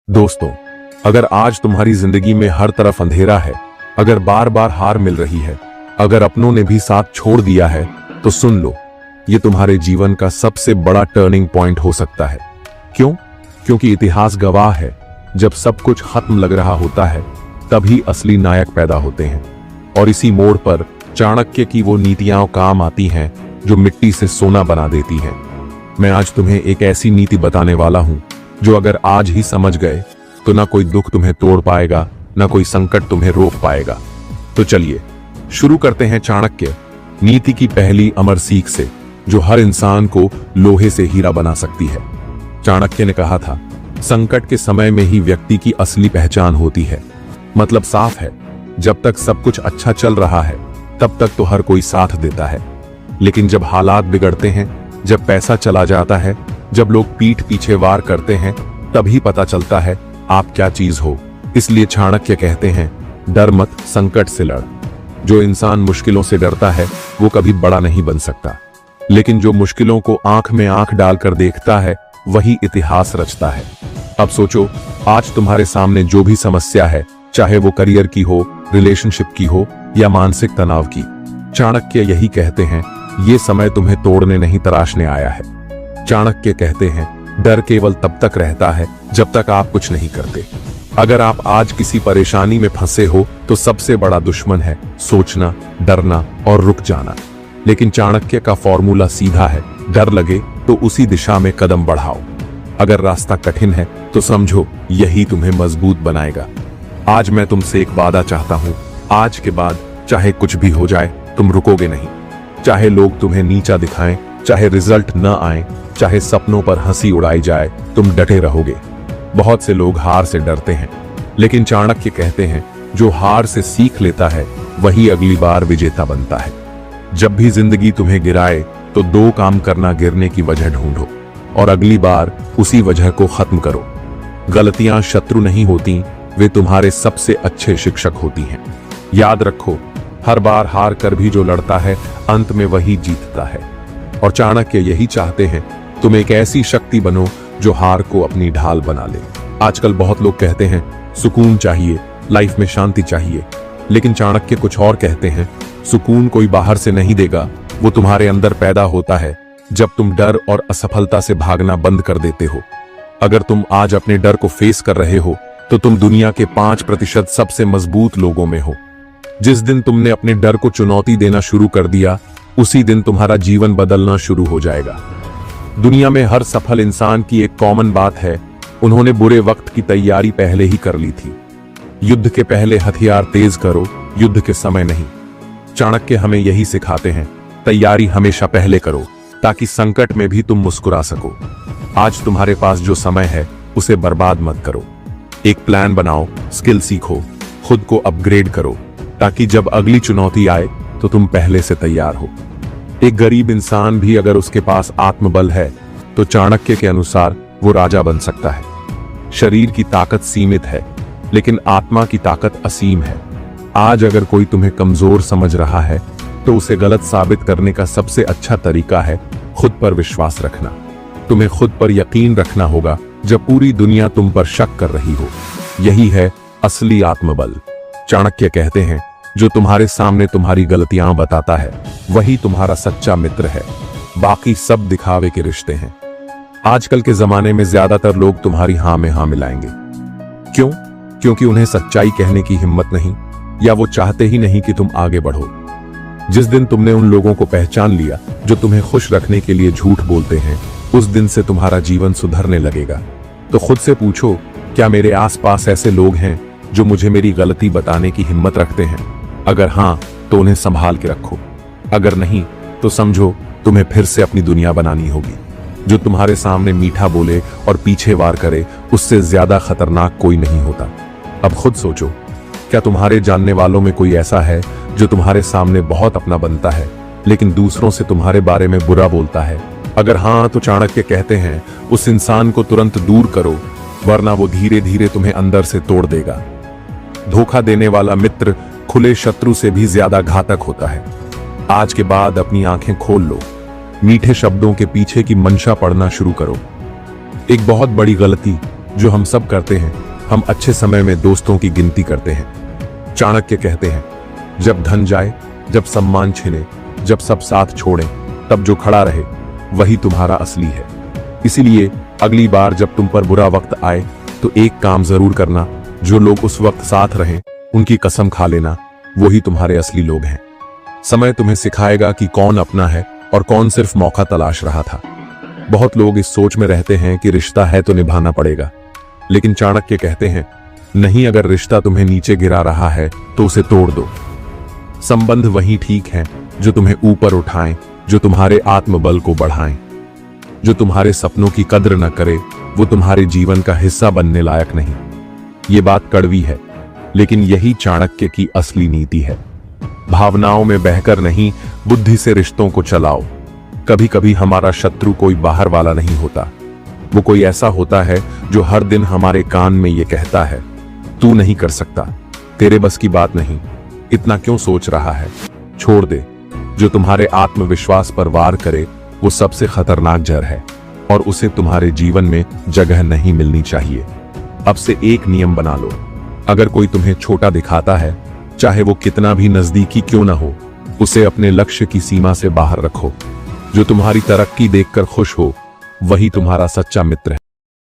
दोस्तों, अगर आज तुम्हारी जिंदगी में हर तरफ अंधेरा है, अगर बार बार हार मिल रही है, अगर अपनों ने भी साथ छोड़ दिया है, तो सुन लो, ये तुम्हारे जीवन का सबसे बड़ा टर्निंग पॉइंट हो सकता है। क्यों? क्योंकि इतिहास गवाह है, जब सब कुछ खत्म लग रहा होता है, तभी असली नायक पैदा होते हैं। और इसी मोड़ पर चाणक्य की वो नीतियां काम आती हैं जो मिट्टी से सोना बना देती हैं। मैं आज तुम्हें एक ऐसी नीति बताने वाला हूं जो अगर आज ही समझ गए तो ना कोई दुख तुम्हें तोड़ पाएगा, ना कोई संकट तुम्हें रोक पाएगा। तो चलिए शुरू करते हैं चाणक्य नीति की पहली अमर सीख से, जो हर इंसान को लोहे से हीरा बना सकती है। चाणक्य ने कहा था, संकट के समय में ही व्यक्ति की असली पहचान होती है। मतलब साफ है, जब तक सब कुछ अच्छा चल रहा है तब तक तो हर कोई साथ देता है, लेकिन जब हालात बिगड़ते हैं, जब पैसा चला जाता है, जब लोग पीठ पीछे वार करते हैं, तभी पता चलता है आप क्या चीज हो। इसलिए चाणक्य कहते हैं, डर मत, संकट से लड़। जो इंसान मुश्किलों से डरता है वो कभी बड़ा नहीं बन सकता, लेकिन जो मुश्किलों को आंख में आंख डालकर देखता है वही इतिहास रचता है। अब सोचो, आज तुम्हारे सामने जो भी समस्या है, चाहे वो करियर की हो, रिलेशनशिप की हो या मानसिक तनाव की, चाणक्य यही कहते हैं, ये समय तुम्हें तोड़ने नहीं तराशने आया है। चाणक्य कहते हैं, डर केवल तब तक रहता है जब तक आप कुछ नहीं करते। अगर आप आज किसी परेशानी में फंसे हो तो सबसे बड़ा दुश्मन है सोचना, डरना और रुक जाना। लेकिन चाणक्य का फॉर्मूला सीधा है, डर लगे तो उसी दिशा में कदम बढ़ाओ। अगर रास्ता कठिन है तो समझो यही तुम्हें मजबूत बनाएगा। आज मैं तुमसे एक वादा चाहता हूं, आज के बाद चाहे कुछ भी हो जाए तुम रुकोगे नहीं। चाहे लोग तुम्हें नीचा दिखाएं, चाहे रिजल्ट न आए, चाहे सपनों पर हंसी उड़ाई जाए, तुम डटे रहोगे। बहुत से लोग हार से डरते हैं, लेकिन चाणक्य कहते हैं, जो हार से सीख लेता है वही अगली बार विजेता बनता है। जब भी जिंदगी तुम्हें गिराए तो दो काम करना, गिरने की वजह ढूंढो और अगली बार उसी वजह को खत्म करो। गलतियां शत्रु नहीं होती, वे तुम्हारे सबसे अच्छे शिक्षक होती हैं। याद रखो, हर बार हार कर भी जो लड़ता है अंत में वही जीतता है। और चाणक्य यही चाहते हैं, तुम एक ऐसी शक्ति बनो जो हार को अपनी ढाल बना ले। आजकल बहुत लोग कहते हैं सुकून चाहिए, लाइफ में शांति चाहिए, लेकिन चाणक्य कुछ और कहते हैं, सुकून कोई बाहर से नहीं देगा, वो तुम्हारे अंदर पैदा होता है जब तुम डर और असफलता से भागना बंद कर देते हो। अगर तुम आज अपने डर को फेस कर रहे हो तो तुम दुनिया के 5% सबसे मजबूत लोगों में हो। जिस दिन तुमने अपने डर को चुनौती देना शुरू कर दिया, उसी दिन तुम्हारा जीवन बदलना शुरू हो जाएगा। दुनिया में हर सफल इंसान की एक कॉमन बात है, उन्होंने बुरे वक्त की तैयारी पहले ही कर ली थी। युद्ध के पहले हथियार तेज करो, युद्ध के समय नहीं। चाणक्य हमें यही सिखाते हैं, तैयारी हमेशा पहले करो ताकि संकट में भी तुम मुस्कुरा सको। आज तुम्हारे पास जो समय है उसे बर्बाद मत करो। एक प्लान बनाओ, स्किल सीखो, खुद को अपग्रेड करो, ताकि जब अगली चुनौती आए तो तुम पहले से तैयार हो। एक गरीब इंसान भी अगर उसके पास आत्मबल है तो चाणक्य के अनुसार वो राजा बन सकता है। शरीर की ताकत सीमित है, लेकिन आत्मा की ताकत असीम है। आज अगर कोई तुम्हें कमजोर समझ रहा है तो उसे गलत साबित करने का सबसे अच्छा तरीका है खुद पर विश्वास रखना। तुम्हें खुद पर यकीन रखना होगा जब पूरी दुनिया तुम पर शक कर रही हो। यही है असली आत्मबल। चाणक्य कहते हैं, जो तुम्हारे सामने तुम्हारी गलतियां बताता है वही तुम्हारा सच्चा मित्र है, बाकी सब दिखावे के रिश्ते हैं। आजकल के जमाने में ज्यादातर लोग तुम्हारी हां में हां मिलाएंगे। क्यों? क्योंकि उन्हें सच्चाई कहने की हिम्मत नहीं, या वो चाहते ही नहीं कि तुम आगे बढ़ो। जिस दिन तुमने उन लोगों को पहचान लिया जो तुम्हें खुश रखने के लिए झूठ बोलते हैं, उस दिन से तुम्हारा जीवन सुधरने लगेगा। तो खुद से पूछो, क्या मेरे आसपास ऐसे लोग हैं जो मुझे मेरी गलती बताने की हिम्मत रखते हैं? अगर हां, तो उन्हें संभाल के रखो। अगर नहीं, तो समझो तुम्हें फिर से अपनी दुनिया बनानी होगी। जो तुम्हारे सामने मीठा बोले और पीछे वार करे, उससे ज्यादा खतरनाक कोई नहीं होता। अब खुद सोचो, क्या तुम्हारे जानने वालों में कोई ऐसा है जो तुम्हारे सामने बहुत अपना बनता है, लेकिन दूसरों से तुम्हारे बारे में बुरा बोलता है? अगर हां, तो चाणक्य कहते हैं, उस इंसान को तुरंत दूर करो, वरना वो धीरे धीरे तुम्हें अंदर से तोड़ देगा। धोखा देने वाला मित्र खुले शत्रु से भी ज्यादा घातक होता है। आज के बाद अपनी आंखें खोल लो, मीठे शब्दों के पीछे की मंशा पढ़ना शुरू करो। एक बहुत बड़ी गलती जो हम सब करते हैं। हम अच्छे समय में दोस्तों की गिनती करते हैं। चाणक्य कहते हैं, जब धन जाए, जब सम्मान छिने, जब सब साथ छोड़ें, तब जो खड़ा रहे वही तुम्हारा असली है। इसीलिए अगली बार जब तुम पर बुरा वक्त आए तो एक काम जरूर करना, जो लोग उस वक्त साथ रहें उनकी कसम खा लेना, वही तुम्हारे असली लोग हैं। समय तुम्हें सिखाएगा कि कौन अपना है और कौन सिर्फ मौका तलाश रहा था। बहुत लोग इस सोच में रहते हैं कि रिश्ता है तो निभाना पड़ेगा, लेकिन चाणक्य कहते हैं, नहीं, अगर रिश्ता तुम्हें नीचे गिरा रहा है तो उसे तोड़ दो। संबंध वही ठीक हैं जो तुम्हें ऊपर उठाएं, जो तुम्हारे आत्मबल को बढ़ाएं। जो तुम्हारे सपनों की कद्र न करे वो तुम्हारे जीवन का हिस्सा बनने लायक नहीं। ये बात कड़वी है, लेकिन यही चाणक्य की असली नीति है। भावनाओं में बहकर नहीं, बुद्धि से रिश्तों को चलाओ। कभी कभी हमारा शत्रु कोई बाहर वाला नहीं होता, वो कोई ऐसा होता है जो हर दिन हमारे कान में ये कहता है, तू नहीं कर सकता, तेरे बस की बात नहीं, इतना क्यों सोच रहा है, छोड़ दे। जो तुम्हारे आत्मविश्वास पर वार करे वो सबसे खतरनाक जहर है और उसे तुम्हारे जीवन में जगह नहीं मिलनी चाहिए। अब से एक नियम बना लो, अगर कोई तुम्हें छोटा दिखाता है, चाहे वो कितना भी नजदीकी क्यों ना हो, उसे अपने लक्ष्य की सीमा से बाहर रखो। जो तुम्हारी तरक्की देखकर खुश हो वही तुम्हारा सच्चा मित्र है।